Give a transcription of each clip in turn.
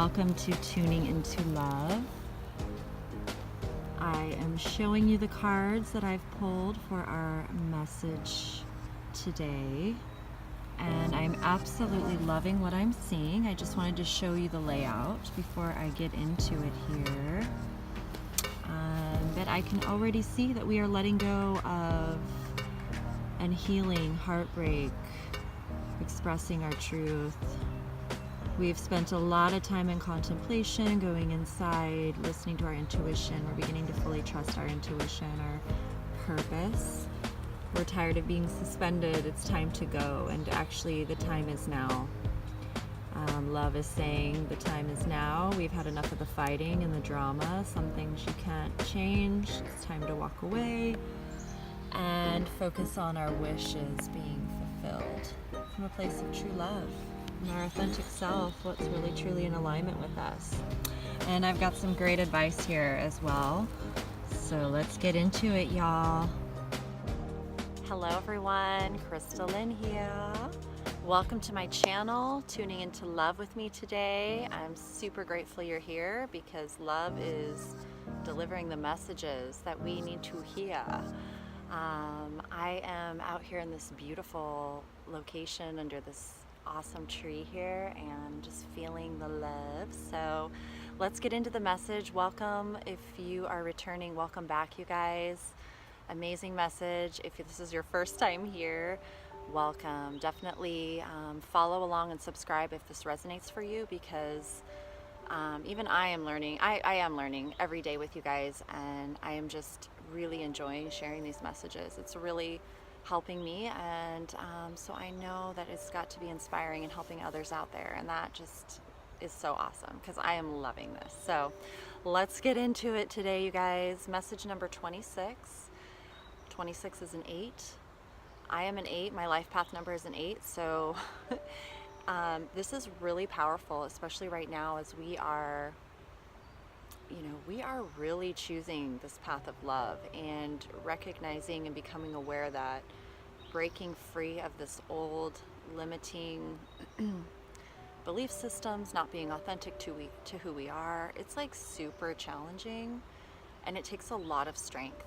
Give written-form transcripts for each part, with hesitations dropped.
welcome to Tuning into Love. I am showing you the cards that I've pulled for our message today, and I'm absolutely loving what I'm seeing. I just wanted to show you the layout before I get into it here. But I can already see that we are letting go of and healing heartbreak, expressing our truth. We've spent a lot of time in contemplation, going inside, listening to our intuition. We're beginning to fully trust our intuition, our purpose. We're tired of being suspended. It's time to go, and actually the time is now. Love is saying the time is now. We've had enough of the fighting and the drama. Some things you can't change. It's time to walk away and focus on our wishes being fulfilled from a place of true love and our authentic self, what's really truly in alignment with us. And I've got some great advice here as well. So let's get into it, y'all. Hello everyone, Crystal Lynn here. Welcome to my channel, Tuning into Love with me today. I'm super grateful you're here because love is delivering the messages that we need to hear. I am out here in this beautiful location under this awesome tree here and just feeling the love. So let's get into the message. Welcome if you are returning. Welcome back, you guys. Amazing message. If this is your first time here, welcome. Definitely follow along and subscribe if this resonates for you, because even I am learning. I am learning every day with you guys, and I am just really enjoying sharing these messages. It's really helping me, and so I know that it's got to be inspiring and helping others out there, and that just is so awesome because I am loving this. So let's get into it today, you guys. Message number 26. 26 is an 8. I am an 8. My life path number is an 8. So this is really powerful, especially right now as we are really choosing this path of love and recognizing and becoming aware that breaking free of this old limiting belief systems, not being authentic to who we are, it's like super challenging, and it takes a lot of strength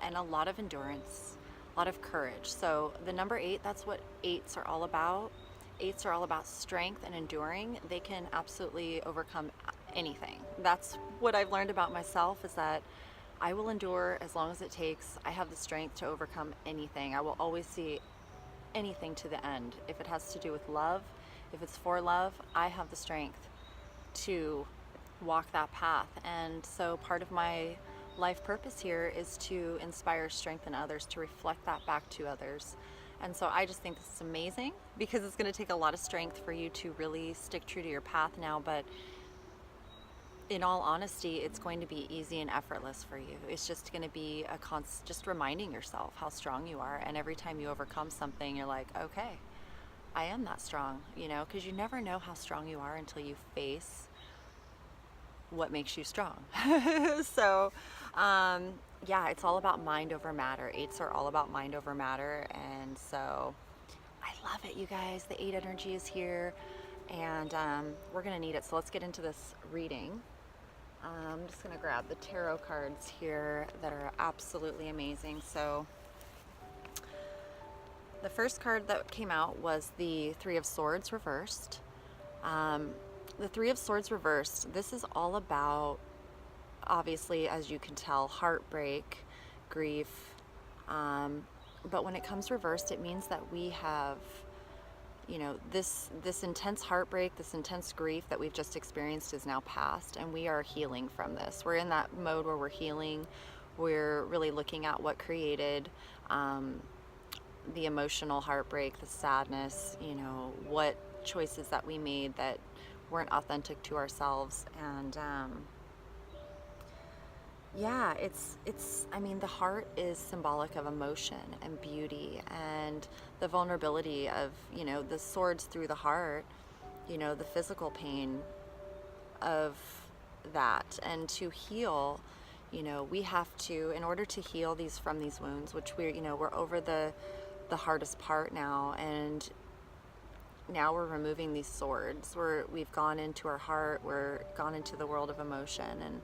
and a lot of endurance, a lot of courage. So the number 8, that's what 8s are all about. 8s are all about strength and enduring. They can absolutely overcome anything. That's what I've learned about myself, is that I will endure as long as it takes. I have the strength to overcome anything. I will always see anything to the end. If it has to do with love, if it's for love, I have the strength to walk that path. And so part of my life purpose here is to inspire, strengthen others, to reflect that back to others. And so I just think this is amazing, because it's going to take a lot of strength for you to really stick true to your path now. But in all honesty, it's going to be easy and effortless for you. It's just going to be just reminding yourself how strong you are. And every time you overcome something, you're like, okay, I am that strong, because you never know how strong you are until you face what makes you strong. So yeah, it's all about mind over matter. 8s are all about mind over matter, and so I love it, you guys. The 8 energy is here, and we're gonna need it. So let's get into this reading. I'm just gonna grab the tarot cards here that are absolutely amazing. So the first card that came out was the 3 of Swords reversed. The 3 of Swords reversed, this is all about, obviously, as you can tell, heartbreak, grief. But when it comes reversed, it means that we have, this intense heartbreak, this intense grief that we've just experienced is now past, and we are healing from this. We're in that mode where we're healing. We're really looking at what created the emotional heartbreak, the sadness, what choices that we made that weren't authentic to ourselves. And yeah, I mean, the heart is symbolic of emotion and beauty and the vulnerability of, the swords through the heart, the physical pain of that. And to heal, we have to, in order to heal from these wounds, which we're over the hardest part now, and now we're removing these swords. We've gone into our heart, we're gone into the world of emotion and,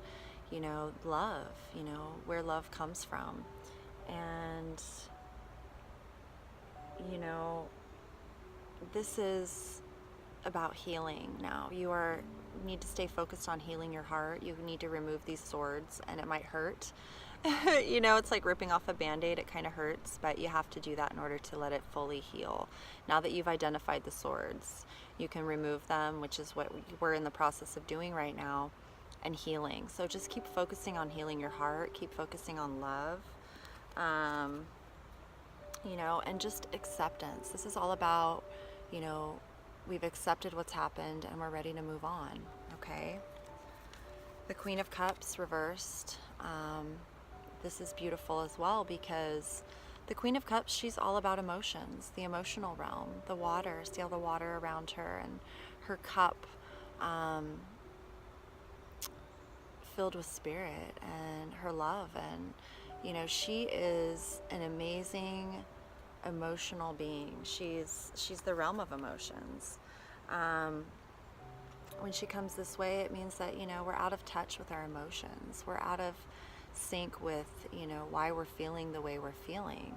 you know, love, you know, where love comes from. And, you know, this is about healing now. You need to stay focused on healing your heart. You need to remove these swords, and it might hurt. You know, it's like ripping off a band-aid. It kind of hurts, but you have to do that in order to let it fully heal. Now that you've identified the swords, you can remove them, which is what we're in the process of doing right now, and healing. So just keep focusing on healing your heart, keep focusing on love, you know, and just acceptance. This is all about, you know, we've accepted what's happened and we're ready to move on, okay? The Queen of Cups reversed. This is beautiful as well because the Queen of Cups, she's all about emotions, the emotional realm, the water. See all the water around her and her cup filled with spirit and her love. And, you know, she is an amazing emotional being. She's the realm of emotions. When she comes this way, it means that, you know, we're out of touch with our emotions. We're out of sync with, you know, why we're feeling the way we're feeling.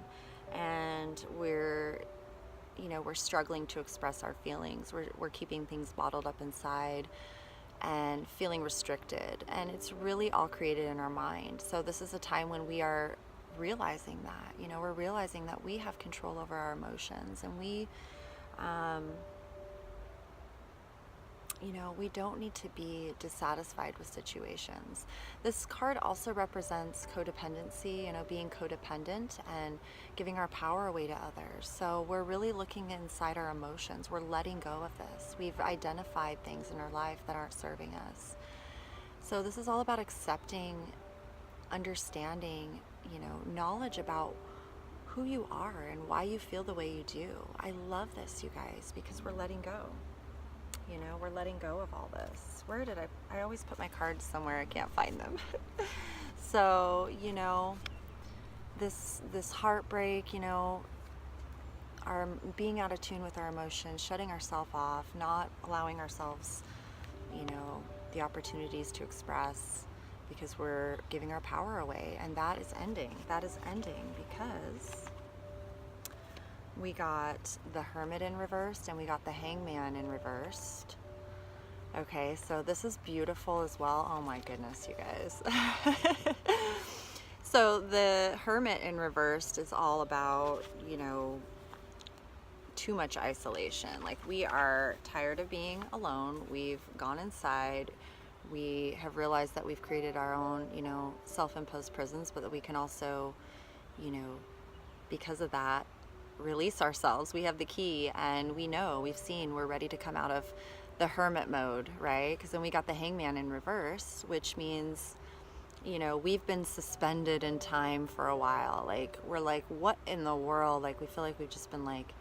And we're, you know, we're struggling to express our feelings. We're keeping things bottled up inside and feeling restricted. And it's really all created in our mind. So this is a time when we are realizing that, you know, we're realizing that we have control over our emotions, and we, you know, we don't need to be dissatisfied with situations. This card also represents codependency, you know, being codependent and giving our power away to others. So we're really looking inside our emotions. We're letting go of this. We've identified things in our life that aren't serving us. So this is all about accepting, understanding, you know, knowledge about who you are and why you feel the way you do. I love this, you guys, because we're letting go. You know, we're letting go of all this. Where did I always put my cards somewhere. I can't find them. So, you know, this heartbreak, you know, our being out of tune with our emotions, shutting ourselves off, not allowing ourselves, you know, the opportunities to express because we're giving our power away. And that is ending. That is ending because we got the Hermit in reversed and we got the Hangman in reversed. Okay, so this is beautiful as well. Oh my goodness, you guys. So the Hermit in reversed is all about, you know, too much isolation. Like, we are tired of being alone. We've gone inside. We have realized that we've created our own, you know, self-imposed prisons, but that we can also, you know, because of that, release ourselves. We have the key, and we know, we've seen, we're ready to come out of the hermit mode, right? Because then we got the Hangman in reverse, which means, you know, we've been suspended in time for a while. Like, we're like, what in the world? Like, we feel like we've just been like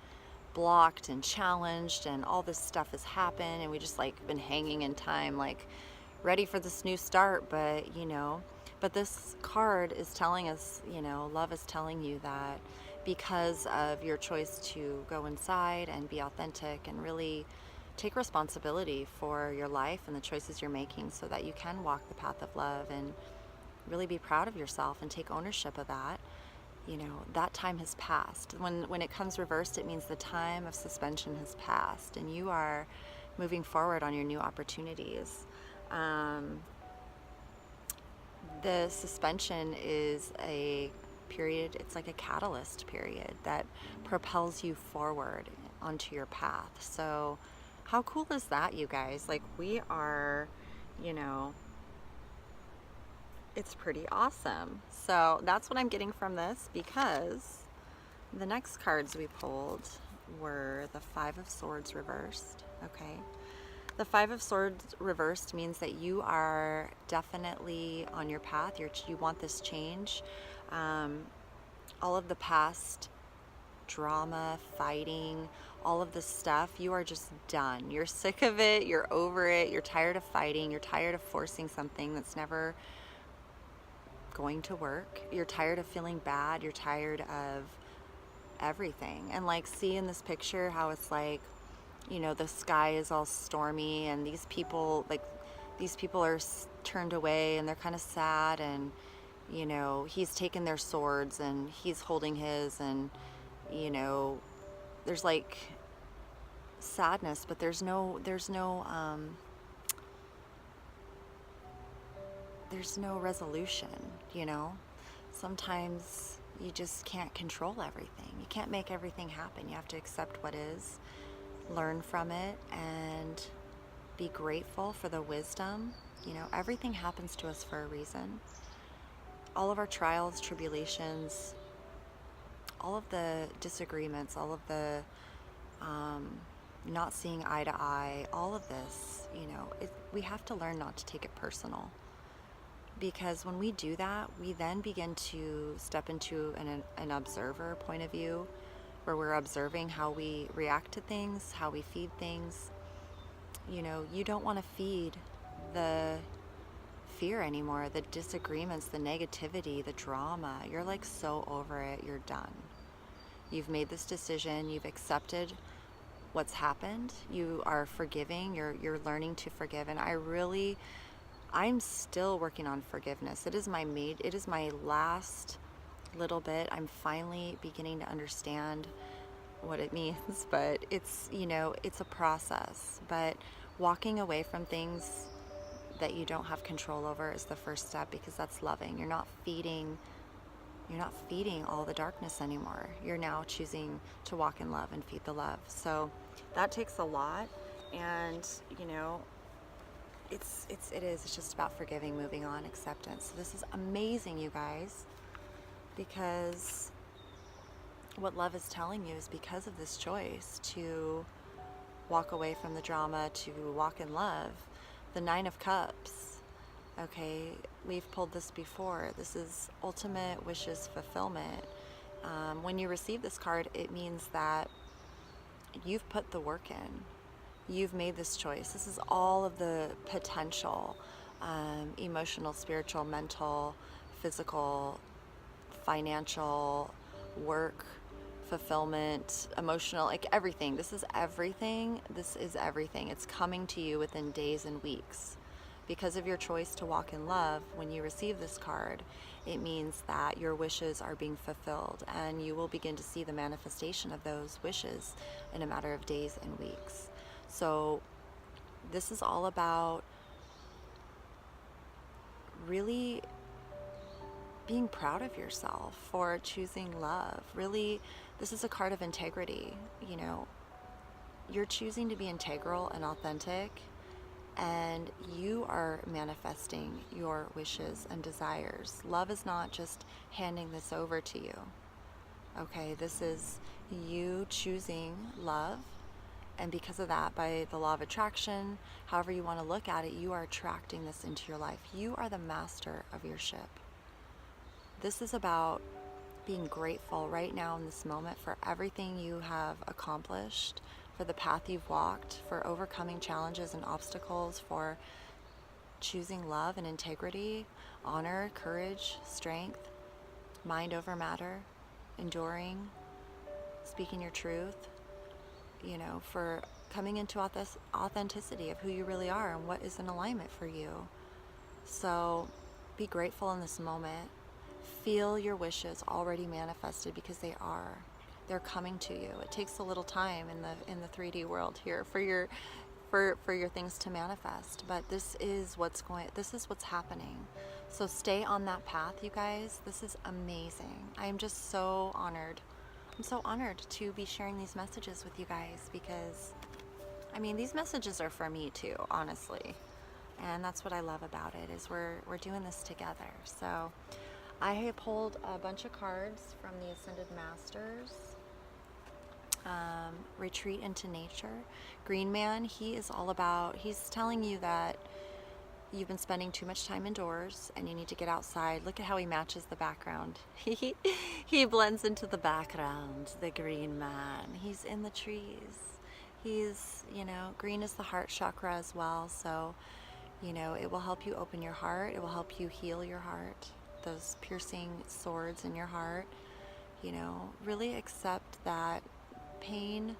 blocked and challenged, and all this stuff has happened, and we just like been hanging in time, like ready for this new start. But, you know, but this card is telling us, you know, love is telling you that because of your choice to go inside and be authentic and really take responsibility for your life and the choices you're making, so that you can walk the path of love and really be proud of yourself and take ownership of that. You know, that time has passed. When it comes reversed, it means the time of suspension has passed and you are moving forward on your new opportunities. The suspension is a period, it's like a catalyst period that propels you forward onto your path. So how cool is that, you guys? Like, we are, you know, it's pretty awesome. So that's what I'm getting from this, because the next cards we pulled were the Five of Swords reversed. Okay, the Five of Swords reversed means that you are definitely on your path. You want this change. All of the past drama, fighting, all of this stuff, you are just done. You're sick of it. You're over it. You're tired of fighting. You're tired of forcing something that's never going to work. You're tired of feeling bad. You're tired of everything. And like, see in this picture how it's like you know, the sky is all stormy, and these people, like, these people are turned away and they're kind of sad, and, you know, he's taken their swords and he's holding his, and, you know, there's like sadness, but there's no resolution, you know. Sometimes you just can't control everything. You can't make everything happen. You have to accept what is, learn from it, and be grateful for the wisdom. You know, everything happens to us for a reason. All of our trials, tribulations, all of the disagreements, all of the not seeing eye to eye, all of this, you know, we have to learn not to take it personal. Because when we do that, we then begin to step into an observer point of view, where we're observing how we react to things, how we feed things. You know, you don't want to feed the fear anymore, the disagreements, the negativity, the drama. You're like so over it, you're done. You've made this decision, you've accepted what's happened, you are forgiving, you're learning to forgive. And I'm still working on forgiveness. It is my last little bit. I'm finally beginning to understand what it means, but it's, you know, it's a process. But walking away from things that you don't have control over is the first step, because that's loving. You're not feeding all the darkness anymore. You're now choosing to walk in love and feed the love. So that takes a lot, and, you know, it's just about forgiving, moving on, acceptance. So this is amazing, you guys, because what love is telling you is, because of this choice to walk away from the drama, to walk in love, the Nine of Cups, okay, we've pulled this before. This is ultimate wishes fulfillment. When you receive this card, it means that you've put the work in. You've made this choice. This is all of the potential, emotional, spiritual, mental, physical, financial, work, fulfillment, emotional, like everything. This is everything. This is everything. It's coming to you within days and weeks. Because of your choice to walk in love, when you receive this card, it means that your wishes are being fulfilled, and you will begin to see the manifestation of those wishes in a matter of days and weeks. So this is all about really being proud of yourself for choosing love. Really, this is a card of integrity. You know, you're choosing to be integral and authentic, and you are manifesting your wishes and desires. Love is not just handing this over to you. Okay, this is you choosing love, and because of that, by the law of attraction, however you want to look at it, you are attracting this into your life. You are the master of your ship. This is about being grateful right now in this moment for everything you have accomplished, for the path you've walked, for overcoming challenges and obstacles, for choosing love and integrity, honor, courage, strength, mind over matter, enduring, speaking your truth, you know, for coming into authenticity of who you really are and what is in alignment for you. So be grateful in this moment. Feel your wishes already manifested, because they are. They're coming to you. It takes a little time in the 3D world here for your things to manifest, but this is what's happening. So stay on that path, you guys. This is amazing. I am just so honored. I'm so honored to be sharing these messages with you guys, because I mean, these messages are for me too, honestly. And that's what I love about it, is we're doing this together. So I pulled a bunch of cards from the Ascended Masters. Retreat into nature. Green Man, he's telling you that you've been spending too much time indoors and you need to get outside. Look at how he matches the background. He blends into the background, the Green Man. He's in the trees. He's, you know, green is the heart chakra as well. So, you know, it will help you open your heart. It will help you heal your heart. Those piercing swords in your heart. You know, really accept that pain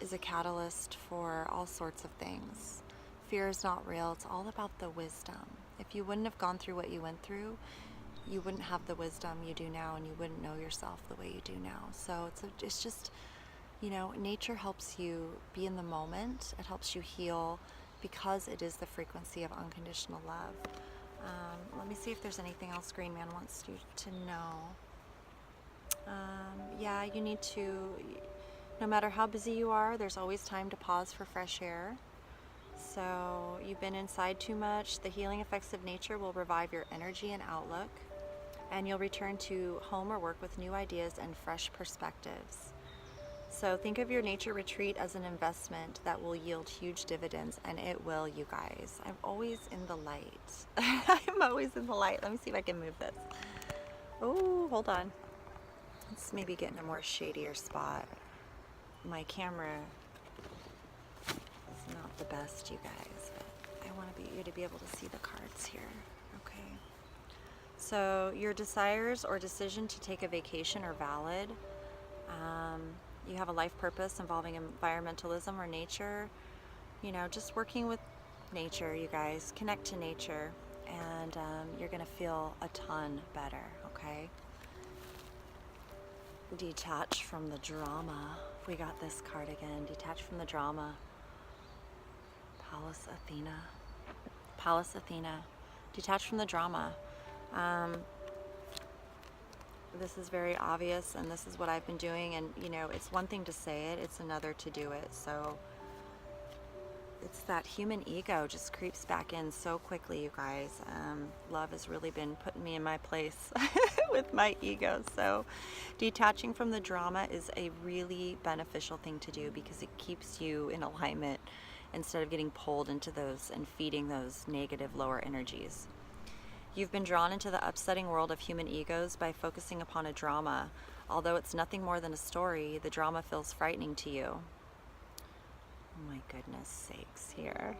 is a catalyst for all sorts of things. Fear is not real. It's all about the wisdom. If you wouldn't have gone through what you went through, you wouldn't have the wisdom you do now, and you wouldn't know yourself the way you do now. So it's just, you know, nature helps you be in the moment. It helps you heal because it is the frequency of unconditional love. Let me see if there's anything else Green Man wants you to know. Yeah, you need to, no matter how busy you are, there's always time to pause for fresh air. So you've been inside too much. The healing effects of nature will revive your energy and outlook, and you'll return to home or work with new ideas and fresh perspectives. So think of your nature retreat as an investment that will yield huge dividends, and it will, you guys. I'm always in the light. I'm always in the light. Let me see if I can move this. Oh, hold on. Let's maybe get in a more shadier spot. My camera is not the best, you guys, but I want you to be able to see the cards here. Okay. So your desires or decision to take a vacation are valid. You have a life purpose involving environmentalism or nature. You know, just working with nature, you guys. Connect to nature, and you're going to feel a ton better, okay? Detach from the drama. We got this card again. Detach from the drama. Pallas Athena. Pallas Athena. Detach from the drama. This is very obvious, and this is what I've been doing, and you know, it's one thing to say it, it's another to do it. So it's that human ego just creeps back in so quickly, you guys. Love has really been putting me in my place with my ego. So detaching from the drama is a really beneficial thing to do, because it keeps you in alignment instead of getting pulled into those and feeding those negative lower energies. You've been drawn into the upsetting world of human egos by focusing upon a drama. Although it's nothing more than a story, the drama feels frightening to you. Oh my goodness sakes here.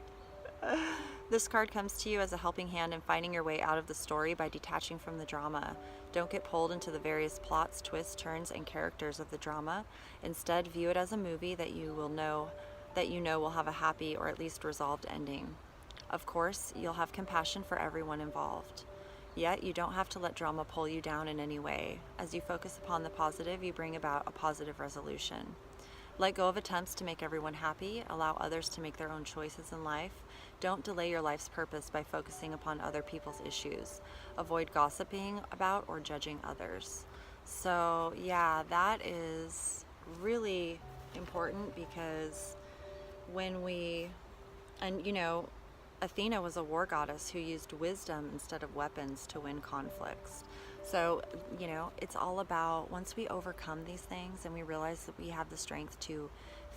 This card comes to you as a helping hand in finding your way out of the story by detaching from the drama. Don't get pulled into the various plots, twists, turns, and characters of the drama. Instead, view it as a movie that you know will have a happy or at least resolved ending. Of course, you'll have compassion for everyone involved. Yet, you don't have to let drama pull you down in any way. As you focus upon the positive, you bring about a positive resolution. Let go of attempts to make everyone happy. Allow others to make their own choices in life. Don't delay your life's purpose by focusing upon other people's issues. Avoid gossiping about or judging others. So, yeah, that is really important, because when and you know, Athena was a war goddess who used wisdom instead of weapons to win conflicts. So, you know, it's all about, once we overcome these things and we realize that we have the strength to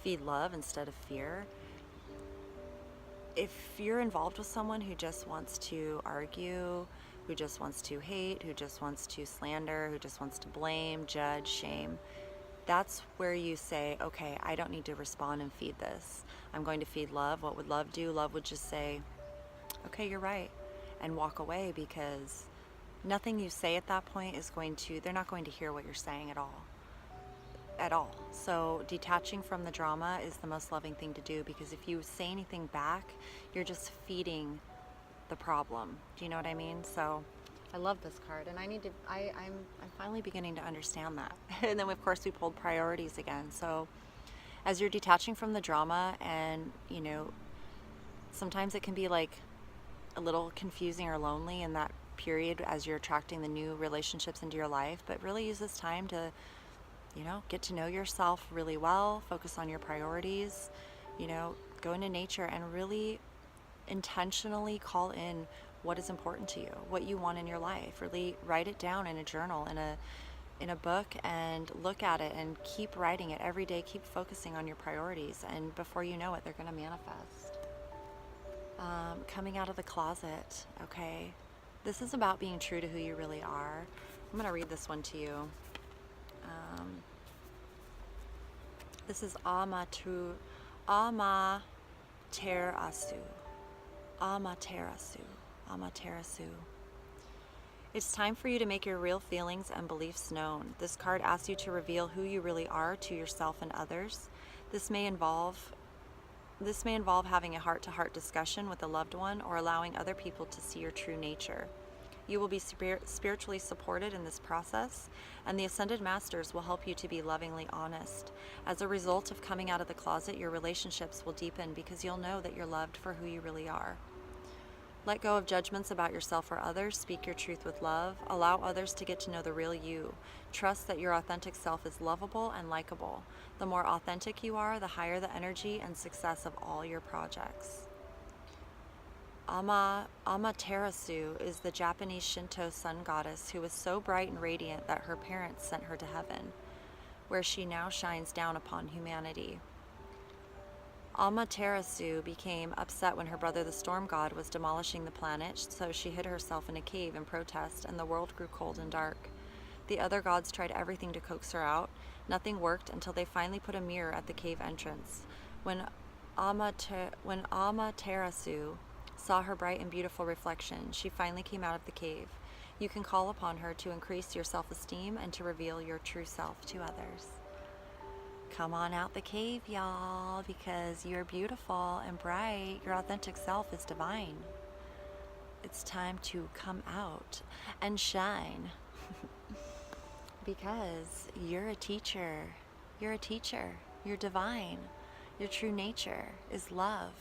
feed love instead of fear. If you're involved with someone who just wants to argue, who just wants to hate, who just wants to slander, who just wants to blame, judge, shame, that's where you say, okay, I don't need to respond and feed this. I'm going to feed love. What would love do? Love would just say, okay, you're right, and walk away, because nothing you say at that point is they're not going to hear what you're saying at all. So detaching from the drama is the most loving thing to do, because if you say anything back, you're just feeding the problem. Do you know what I mean? So I love this card, and I'm finally beginning to understand that. And then of course we pulled priorities again. So as you're detaching from the drama, and you know, sometimes it can be like a little confusing or lonely in that period as you're attracting the new relationships into your life, but really use this time to, you know, get to know yourself really well, focus on your priorities, you know, go into nature and really intentionally call in what is important to you, what you want in your life. Really write it down in a journal, in a book, and look at it and keep writing it every day. Keep focusing on your priorities, and before you know it, they're going to manifest. Coming out of the closet, okay? This is about being true to who you really are. I'm going to read this one to you. This is Amaterasu. Amaterasu. It's time for you to make your real feelings and beliefs known. This card asks you to reveal who you really are to yourself and others. This may involve having a heart-to-heart discussion with a loved one or allowing other people to see your true nature. You will be spiritually supported in this process, and the Ascended Masters will help you to be lovingly honest. As a result of coming out of the closet, your relationships will deepen because you'll know that you're loved for who you really are. Let go of judgments about yourself or others. Speak your truth with love. Allow others to get to know the real you. Trust that your authentic self is lovable and likable. The more authentic you are, the higher the energy and success of all your projects. Amaterasu is the Japanese Shinto sun goddess who was so bright and radiant that her parents sent her to heaven, where she now shines down upon humanity. Amaterasu became upset when her brother the storm god was demolishing the planet, so she hid herself in a cave in protest, and the world grew cold and dark. The other gods tried everything to coax her out. Nothing worked until they finally put a mirror at the cave entrance. When Amaterasu saw her bright and beautiful reflection, she finally came out of the cave. You can call upon her to increase your self-esteem and to reveal your true self to others. Come on out the cave, y'all, because you're beautiful and bright. Your authentic self is divine. It's time to come out and shine because you're a teacher. You're a teacher. You're divine. Your true nature is love.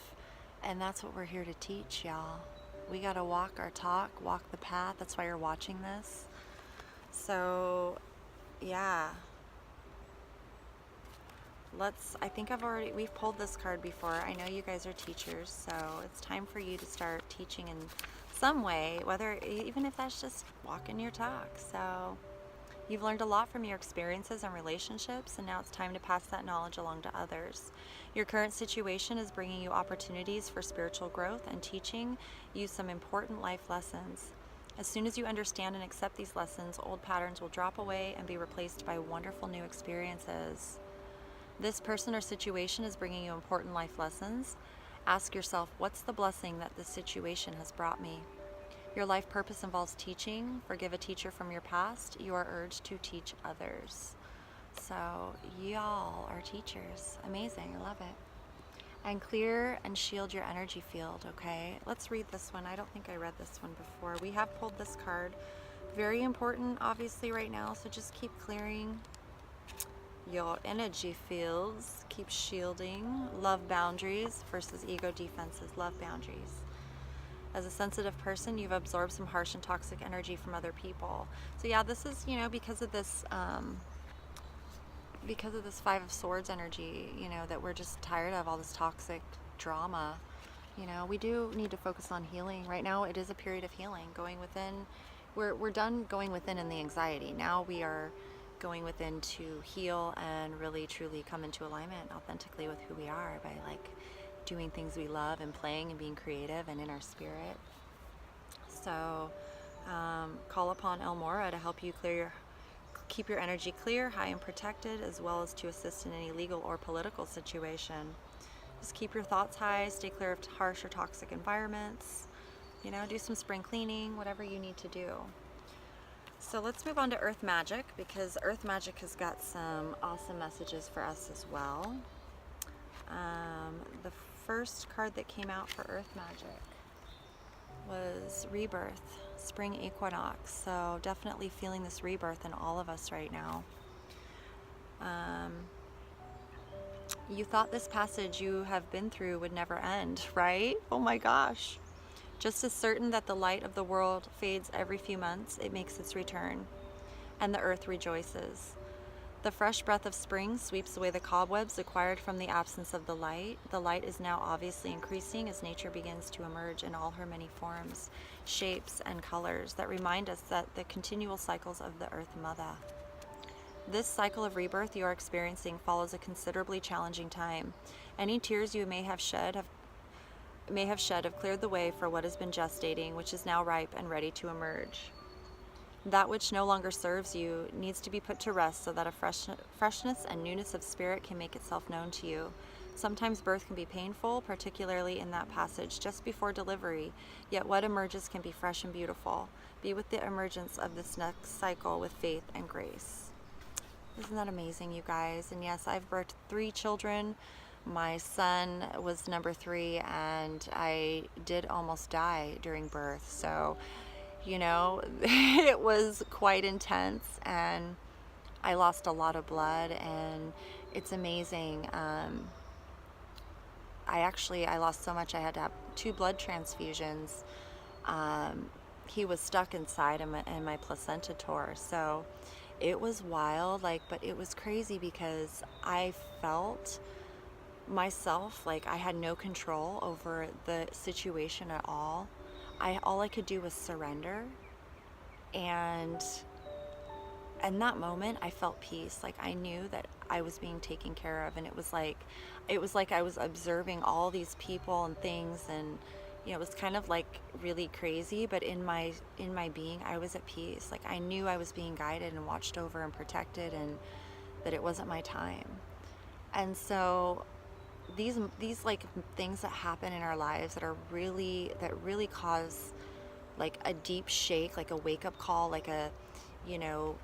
And that's what we're here to teach, y'all. We got to walk our talk, walk the path. That's why you're watching this. So, yeah. I think we've pulled this card before. I know you guys are teachers, so it's time for you to start teaching in some way, even if that's just walking your talk. So you've learned a lot from your experiences and relationships, and now it's time to pass that knowledge along to others. Your current situation is bringing you opportunities for spiritual growth and teaching you some important life lessons. As soon as you understand and accept these lessons, old patterns will drop away and be replaced by wonderful new experiences. This person or situation is bringing you important life lessons. Ask yourself, what's the blessing that this situation has brought me? Your life purpose involves teaching. Forgive a teacher from your past. You are urged to teach others. So y'all are teachers. Amazing. I love it. And clear and shield your energy field, okay? Let's read this one. I don't think I read this one before. We have pulled this card. Very important, obviously, right now. So just keep clearing your energy fields. Keep shielding. Love boundaries versus ego defenses. Love boundaries. As a sensitive person, you've absorbed some harsh and toxic energy from other people. So yeah, this is, because of this Five of Swords energy, that we're just tired of all this toxic drama. We do need to focus on healing. Right now, it is a period of healing. Going within, we're done going within in the anxiety. Now we are going within to heal and really truly come into alignment authentically with who we are by doing things we love and playing and being creative and in our spirit. So call upon El Mora to help you keep your energy clear, high and protected, as well as to assist in any legal or political situation. Just keep your thoughts high, stay clear of harsh or toxic environments, do some spring cleaning, whatever you need to do. So let's move on to Earth Magic, because Earth Magic has got some awesome messages for us as well. The first card that came out for Earth Magic was Rebirth, Spring Equinox. So definitely feeling this rebirth in all of us right now. You thought this passage you have been through would never end, right? Oh my gosh. Just as certain that the light of the world fades every few months, it makes its return, and the earth rejoices. The fresh breath of spring sweeps away the cobwebs acquired from the absence of the light. The light is now obviously increasing as nature begins to emerge in all her many forms, shapes, and colors that remind us that the continual cycles of the Earth Mother. This cycle of rebirth you are experiencing follows a considerably challenging time. Any tears you may have shed have cleared the way for what has been gestating, which is now ripe and ready to emerge. That which no longer serves you needs to be put to rest so that a freshness and newness of spirit can make itself known to you. Sometimes birth can be painful, particularly in that passage just before delivery, yet what emerges can be fresh and beautiful. Be with the emergence of this next cycle with faith and grace. Isn't that amazing, you guys? And yes, I've birthed 3 children. My son was number 3, and I did almost die during birth. So, you know, it was quite intense, and I lost a lot of blood, and it's amazing. I lost so much I had to have 2 blood transfusions. He was stuck inside him, and my placenta tore. So it was wild, like, but it was crazy because I felt myself like I had no control over the situation at all. All I could do was surrender, and in that moment I felt peace. Like, I knew that I was being taken care of, and it was like I was observing all these people and things, and you know, it was kind of like really crazy, but in my being I was at peace. Like, I knew I was being guided and watched over and protected, and that it wasn't my time. And so these like things that happen in our lives that really cause like a deep shake, like a wake-up call, like a, you know,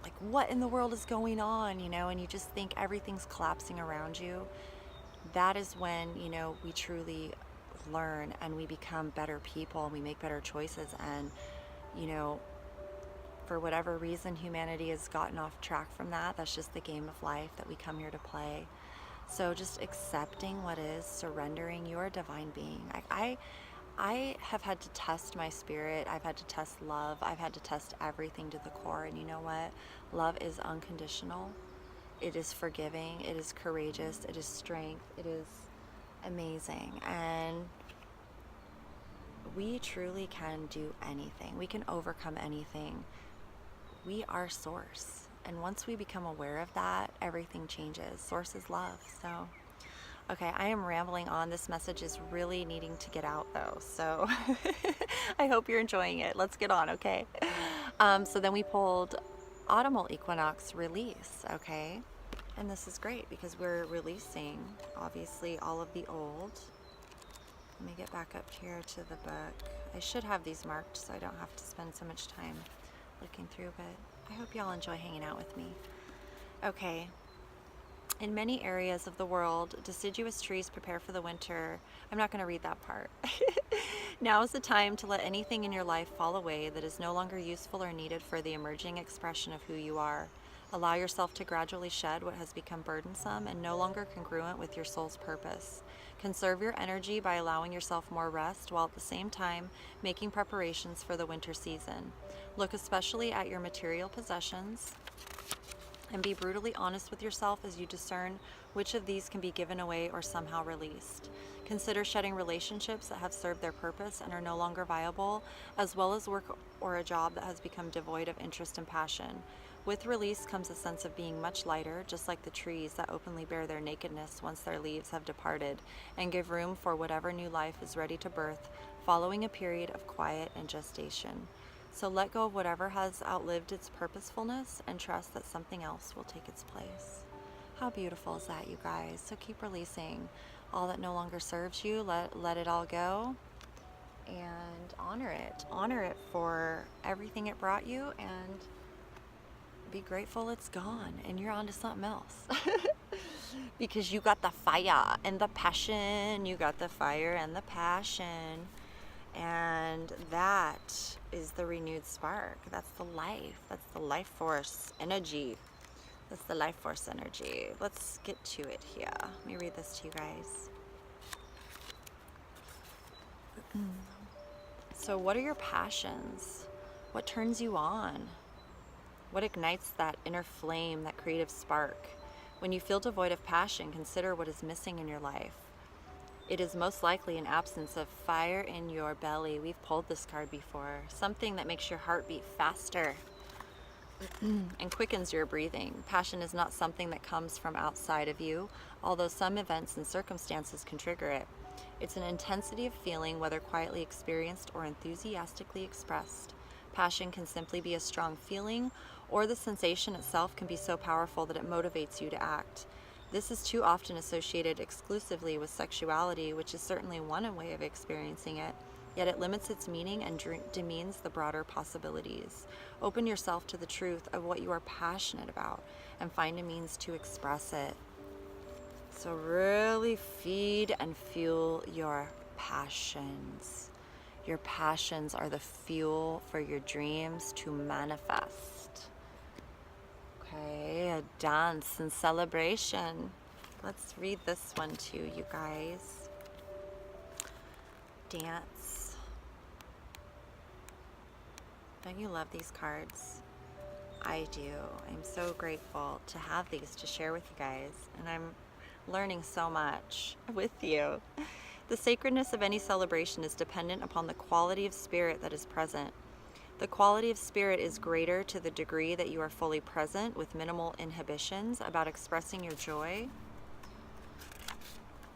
like, what in the world is going on, you know, and you just think everything's collapsing around you. That is when, you know, we truly learn, and we become better people, and we make better choices. And, you know, for whatever reason humanity has gotten off track from that. That's just the game of life that we come here to play. So just accepting what is, surrendering. You're a divine being. I have had to test my spirit. I've had to test love. I've had to test everything to the core. And you know what? Love is unconditional. It is forgiving. It is courageous. It is strength. It is amazing. And we truly can do anything. We can overcome anything. We are source. And once we become aware of that, everything changes. Source is love. So, okay, I am rambling on. This message is really needing to get out, though. So I hope you're enjoying it. Let's get on, okay? So then we pulled Autumnal Equinox Release, okay? And this is great because we're releasing, obviously, all of the old. Let me get back up here to the book. I should have these marked so I don't have to spend so much time looking through, but I hope y'all enjoy hanging out with me. Okay. In many areas of the world, deciduous trees prepare for the winter. I'm not going to read that part. Now is the time to let anything in your life fall away that is no longer useful or needed for the emerging expression of who you are. Allow yourself to gradually shed what has become burdensome and no longer congruent with your soul's purpose. Conserve your energy by allowing yourself more rest while at the same time making preparations for the winter season. Look especially at your material possessions and be brutally honest with yourself as you discern which of these can be given away or somehow released. Consider shedding relationships that have served their purpose and are no longer viable, as well as work or a job that has become devoid of interest and passion. With release comes a sense of being much lighter, just like the trees that openly bear their nakedness once their leaves have departed, and give room for whatever new life is ready to birth, following a period of quiet and gestation. So let go of whatever has outlived its purposefulness and trust that something else will take its place. How beautiful is that, you guys? So keep releasing all that no longer serves you. Let it all go and honor it. Honor it for everything it brought you, and be grateful it's gone and you're on to something else. Because you got the fire and the passion. You got the fire and the passion. And that is the renewed spark. That's the life. That's the life force energy. That's the life force energy. Let's get to it here. Let me read this to you guys. So what are your passions? What turns you on? What ignites that inner flame, that creative spark? When you feel devoid of passion, consider what is missing in your life. It is most likely an absence of fire in your belly. We've pulled this card before. Something that makes your heart beat faster and quickens your breathing. Passion is not something that comes from outside of you, although some events and circumstances can trigger it. It's an intensity of feeling, whether quietly experienced or enthusiastically expressed. Passion can simply be a strong feeling, or the sensation itself can be so powerful that it motivates you to act. This is too often associated exclusively with sexuality, which is certainly one way of experiencing it. yet it limits its meaning and demeans the broader possibilities. Open yourself to the truth of what you are passionate about and find a means to express it. So really feed and fuel your passions. Your passions are the fuel for your dreams to manifest. Okay, a dance and celebration. Let's read this one too, you guys. Dance. Don't you love these cards? I do. I'm so grateful to have these to share with you guys, and I'm learning so much with you. The sacredness of any celebration is dependent upon the quality of spirit that is present. The quality of spirit is greater to the degree that you are fully present with minimal inhibitions about expressing your joy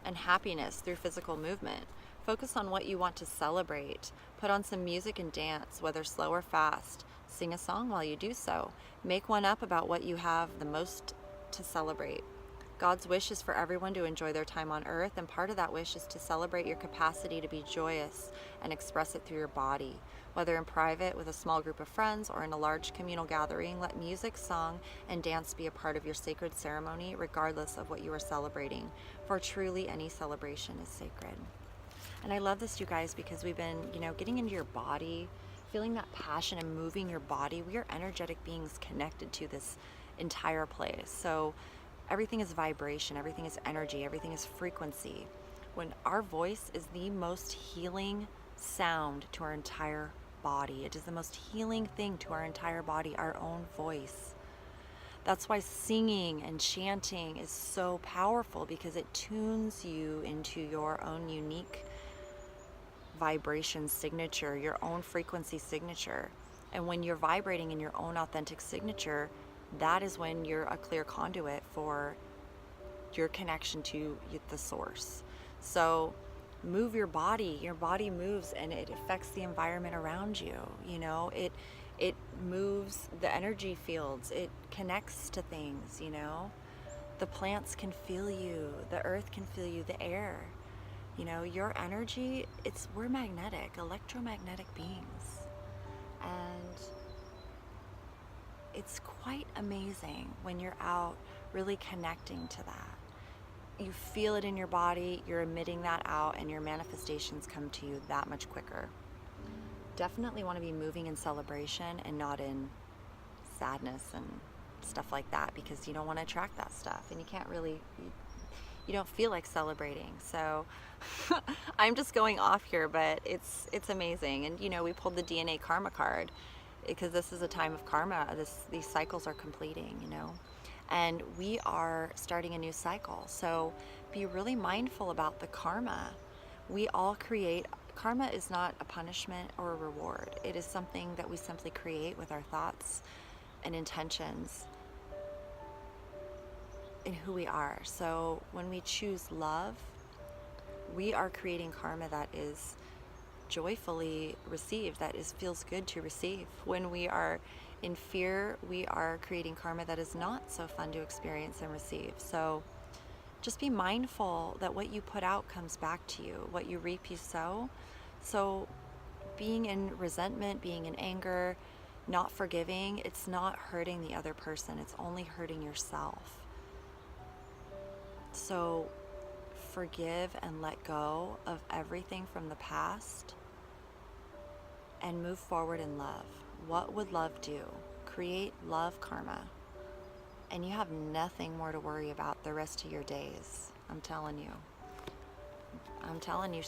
and happiness through physical movement. Focus on what you want to celebrate. Put on some music and dance, whether slow or fast. Sing a song while you do so. Make one up about what you have the most to celebrate. God's wish is for everyone to enjoy their time on earth, and part of that wish is to celebrate your capacity to be joyous and express it through your body. Whether in private with a small group of friends or in a large communal gathering, let music, song, and dance be a part of your sacred ceremony, regardless of what you are celebrating, for truly any celebration is sacred. And I love this, you guys, because we've been, getting into your body, feeling that passion and moving your body. We are energetic beings connected to this entire place. So everything is vibration, everything is energy, everything is frequency. When our voice is the most healing sound to our entire body, it is the most healing thing to our entire body, our own voice. That's why singing and chanting is so powerful, because it tunes you into your own unique vibration signature, your own frequency signature. And when you're vibrating in your own authentic signature, that is when you're a clear conduit for your connection to the source. So move your body moves, and it affects the environment around you. It moves the energy fields, it connects to things. The plants can feel you, the earth can feel you, the air. Your energy, we're magnetic, electromagnetic beings. And it's quite amazing when you're out really connecting to that. You feel it in your body, you're emitting that out, and your manifestations come to you that much quicker. Definitely want to be moving in celebration and not in sadness and stuff like that, because you don't want to attract that stuff, and you can't really, you don't feel like celebrating. So I'm just going off here, but it's amazing. And we pulled the DNA karma card because this is a time of karma. These cycles are completing, and we are starting a new cycle. So be really mindful about the karma. We all create. Karma is not a punishment or a reward. It is something that we simply create with our thoughts and intentions in who we are. So when we choose love, we are creating karma that is joyfully received, that feels good to receive. When we are in fear, we are creating karma that is not so fun to experience and receive. So just be mindful that what you put out comes back to you. What you reap, you sow. So being in resentment, being in anger, not forgiving, it's not hurting the other person. It's only hurting yourself. So forgive and let go of everything from the past and move forward in love. What would love do? Create love karma, and you have nothing more to worry about the rest of your days. I'm telling you,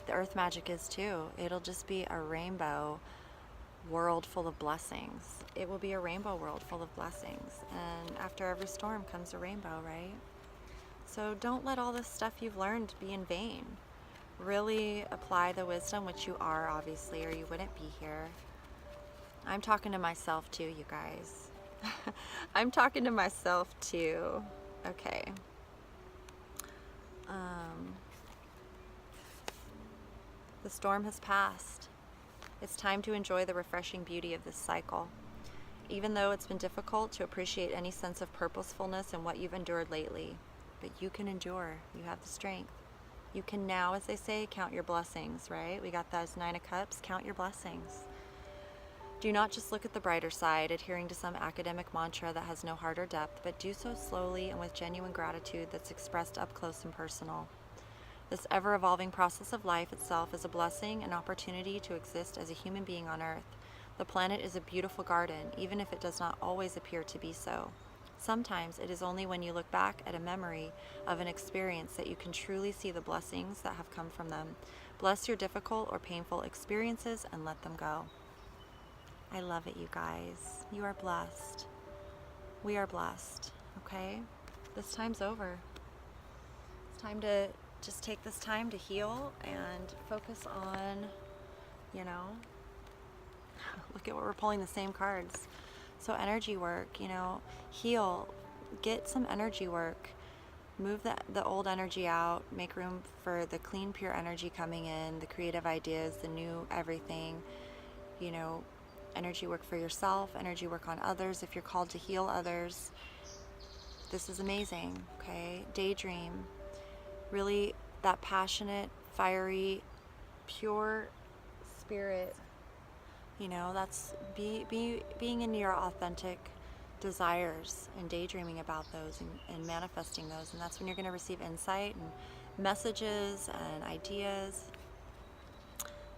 the earth magic is too. It'll just be a rainbow world full of blessings. It will be a rainbow world full of blessings. And after every storm comes a rainbow, right? So don't let all this stuff you've learned be in vain. Really apply the wisdom, which you are obviously, or you wouldn't be here. I'm talking to myself too, you guys. I'm talking to myself too. Okay. The storm has passed. It's time to enjoy the refreshing beauty of this cycle. Even though it's been difficult to appreciate any sense of purposefulness in what you've endured lately, but you can endure. You have the strength. You can now, as they say, count your blessings, right? We got those 9 of Cups. Count your blessings. Do not just look at the brighter side, adhering to some academic mantra that has no heart or depth, but do so slowly and with genuine gratitude that's expressed up close and personal. This ever-evolving process of life itself is a blessing, an opportunity to exist as a human being on Earth. The planet is a beautiful garden, even if it does not always appear to be so. Sometimes it is only when you look back at a memory of an experience that you can truly see the blessings that have come from them. Bless your difficult or painful experiences and let them go. I love it, you guys. You are blessed. We are blessed, okay? This time's over. It's time to just take this time to heal and focus on, you know, look at what we're pulling, the same cards. So energy work, you know, heal, get some energy work, move the old energy out, make room for the clean, pure energy coming in, the creative ideas, the new everything, you know, energy work for yourself, energy work on others if you're called to heal others. This is amazing, okay? Daydream, really that passionate, fiery, pure spirit. You know, that's being in your authentic desires and daydreaming about those and manifesting those. And that's when you're going to receive insight and messages and ideas.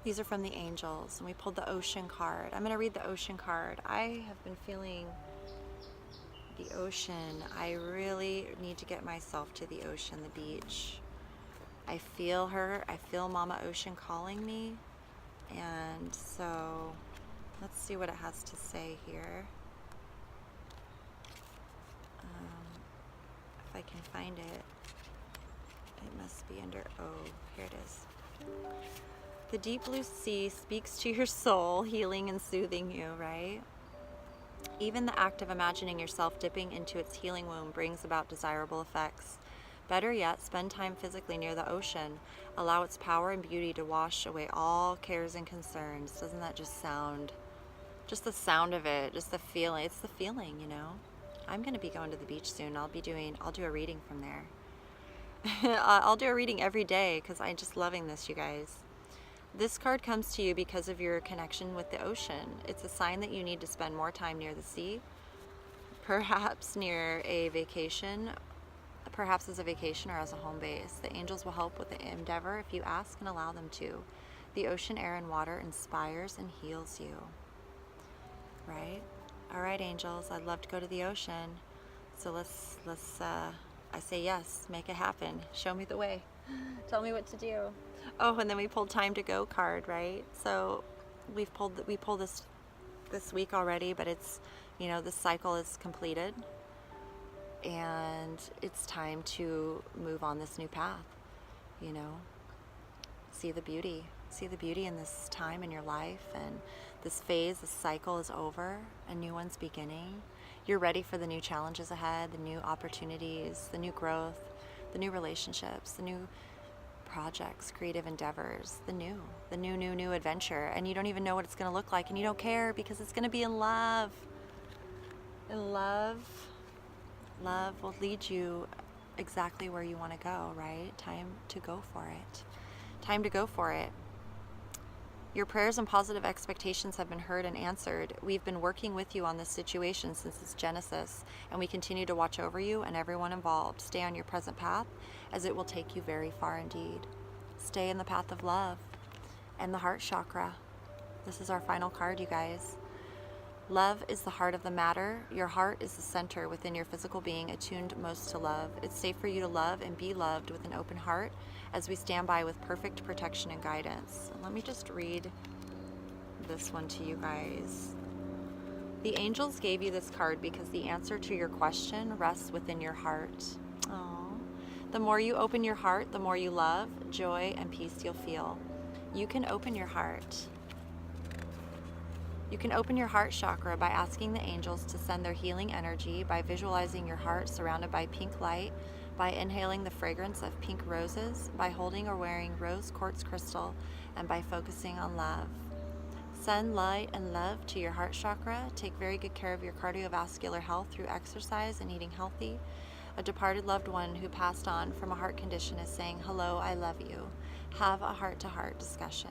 These are from the angels, and we pulled the ocean card. I'm going to read the ocean card. I have been feeling the ocean. I really need to get myself to the ocean, the beach. I feel her. I feel Mama Ocean calling me. And so let's see what it has to say here. If I can find it. It must be under O. Here it is. The deep blue sea speaks to your soul, healing and soothing you, right? Even the act of imagining yourself dipping into its healing womb brings about desirable effects. Better yet, spend time physically near the ocean. Allow its power and beauty to wash away all cares and concerns. Doesn't that just sound, just the sound of it, just the feeling, it's the feeling, you know? I'm going to be going to the beach soon. I'll do a reading from there. I'll do a reading every day because I'm just loving this, you guys. This card comes to you because of your connection with the ocean. It's a sign that you need to spend more time near the sea, perhaps near a vacation, perhaps as a vacation or as a home base. The angels will help with the endeavor if you ask and allow them to. The ocean, air, and water inspires and heals you. Right? All right, angels, I'd love to go to the ocean. So let's I say yes, make it happen. Show me the way. Tell me what to do. Oh, and then we pulled time to go card, right? So we pulled this week already, but it's, you know, this cycle is completed and it's time to move on this new path, you know, see the beauty in this time in your life, and this phase, this cycle is over, a new one's beginning. You're ready for the new challenges ahead, the new opportunities, the new growth, the new relationships, the new projects, creative endeavors, the new adventure, and you don't even know what it's going to look like, and you don't care because it's going to be in love. And love will lead you exactly where you want to go, right? Time to go for it. Time to go for it. Your prayers and positive expectations have been heard and answered. We've been working with you on this situation since its genesis, and we continue to watch over you and everyone involved. Stay on your present path, as it will take you very far indeed. Stay in the path of love and the heart chakra. This is our final card, you guys. Love is the heart of the matter. Your heart is the center within your physical being, attuned most to love. It's safe for you to love and be loved with an open heart as we stand by with perfect protection and guidance. And let me just read this one to you guys. The angels gave you this card because the answer to your question rests within your heart. Aww. The more you open your heart, the more you love, joy, and peace you'll feel. You can open your heart. You can open your heart chakra by asking the angels to send their healing energy, by visualizing your heart surrounded by pink light, by inhaling the fragrance of pink roses, by holding or wearing rose quartz crystal, and by focusing on love. Send light and love to your heart chakra. Take very good care of your cardiovascular health through exercise and eating healthy. a departed loved one who passed on from a heart condition is saying, hello, I love you. Have a heart-to-heart discussion.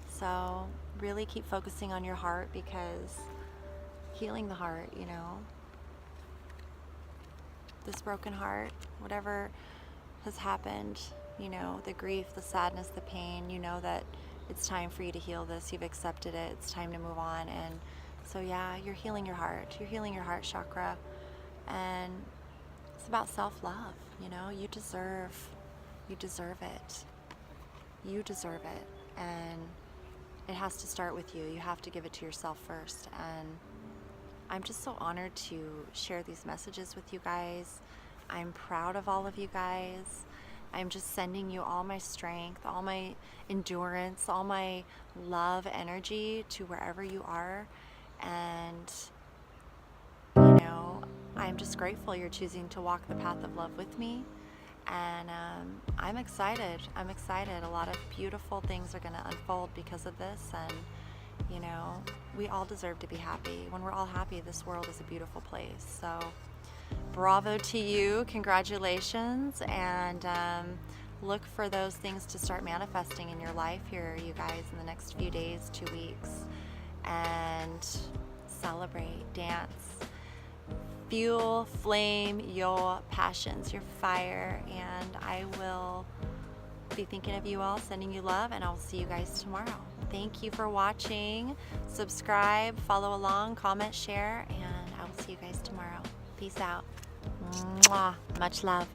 So really keep focusing on your heart, because healing the heart, you know, this broken heart, whatever has happened, you know, the grief, the sadness, the pain, you know that it's time for you to heal this. You've accepted it. It's time to move on. And so yeah, you're healing your heart. You're healing your heart chakra. And it's about self-love, you know. You deserve it. You deserve it. And it has to start with you. You have to give it to yourself first. And I'm just so honored to share these messages with you guys. I'm proud of all of you guys. I'm just sending you all my strength, all my endurance, all my love energy to wherever you are. And, you know, I'm just grateful you're choosing to walk the path of love with me. And I'm excited. I'm excited. A lot of beautiful things are going to unfold because of this. And, you know, we all deserve to be happy. When we're all happy, this world is a beautiful place. So bravo to you. Congratulations. And look for those things to start manifesting in your life here, you guys, in the next few days, 2 weeks. And celebrate, dance. Fuel, flame your passions, your fire, and I will be thinking of you all, sending you love, and I'll see you guys tomorrow. Thank you for watching. Subscribe, follow along, comment, share, and I will see you guys tomorrow. Peace out. Mwah. Much love.